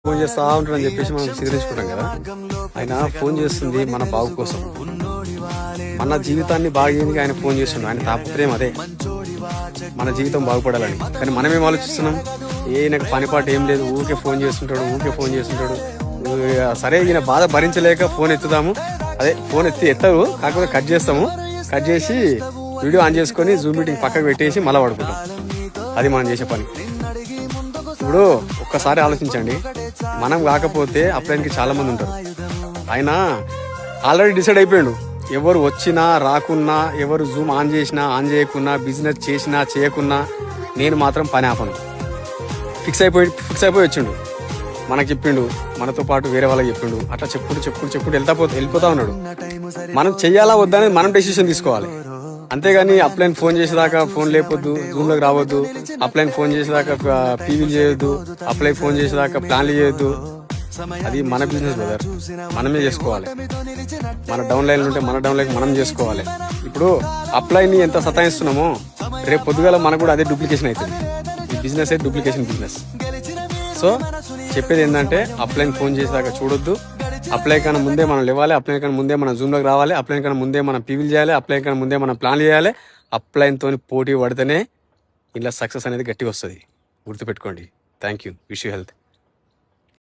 Phone చేస్తా ఉంటాడని చెప్పేసి మనం సిగరించుకుంటాం కదా. ఆయన ఫోన్ చేస్తుంది మన బాగు కోసం, మన జీవితాన్ని బాగా చేయడానికి ఆయన ఫోన్ చేస్తున్నాడు. ఆయన తాపత్రయం అదే, మన జీవితం బాగుపడాలని. కానీ మనం ఏం ఆలోచిస్తున్నాం, నాకు పనిపాటు ఏం లేదు, ఊరికే ఫోన్ చేస్తుంటాడు. సరే ఈయన బాధ భరించలేక ఫోన్ ఎత్తుదాము, అదే ఫోన్ ఎత్తరు, కాకపోతే కట్ చేస్తాము. కట్ చేసి వీడియో ఆన్ చేసుకొని జూమ్ మీటింగ్ పక్కకు పెట్టేసి మళ్ళీ పడుకుంటాం. అది మనం చేసే పని. ఇప్పుడు ఒక్కసారి ఆలోచించండి, మనం కాకపోతే అప్లైన్కి చాలా మంది ఉంటారు. ఆయన ఆల్రెడీ డిసైడ్ అయిపోయాడు, ఎవరు వచ్చినా రాకున్నా, ఎవరు జూమ్ ఆన్ చేసినా ఆన్ చేయకున్నా, బిజినెస్ చేసినా చేయకున్నా నేను మాత్రం పని ఆపను. ఫిక్స్ అయిపోయి వచ్చిండు. మనకు చెప్పిండు, మనతో పాటు వేరే వాళ్ళకి చెప్పిండు. అట్లా చెప్పుకుంటూ వెళ్ళిపోతా ఉన్నాడు. మనం చెయ్యాలా వద్దా అనేది మనం డెసిషన్ తీసుకోవాలి. అంతేగాని అప్లైన్ ఫోన్ చేసేదాకా ఫోన్ లేపొద్దు, జూమ్ లోకి రావద్దు, అప్లైన్ ఫోన్ చేసేదాకా పీవీలు చేయొద్దు, అప్లై ఫోన్ చేసేదాకా ప్లాన్లు చేయొద్దు. అది మన బిజినెస్ బ్రదర్, మనమే చేసుకోవాలి. మన డౌన్ లైన్ ఉంటే మన డౌన్ లైన్ మనం చేసుకోవాలి. ఇప్పుడు అప్లైని ఎంత సతాయిస్తున్నామో రేపు పొద్దుగాల మనకు కూడా అదే డూప్లికేషన్ అవుతుంది. ఈ బిజినెస్ డూప్లికేషన్ బిజినెస్. సో చెప్పేది ఏంటంటే, అప్లైన్ ఫోన్ చేసేదాకా చూడొద్దు. అప్లై కన్నా ముందే మనం లేవాలి, అప్లై కన్నా ముందే మనం జూమ్లోకి రావాలి, అప్లై కన్నా ముందే మనం పీవీలు చేయాలి, అప్లై కన్నా ముందే మనం ప్లాన్లు చేయాలి. అప్లైన్తో పోటీ పడితేనే ఇలా సక్సెస్ అనేది గట్టిగా వస్తుంది. గుర్తుపెట్టుకోండి. Thank you. Wish you health.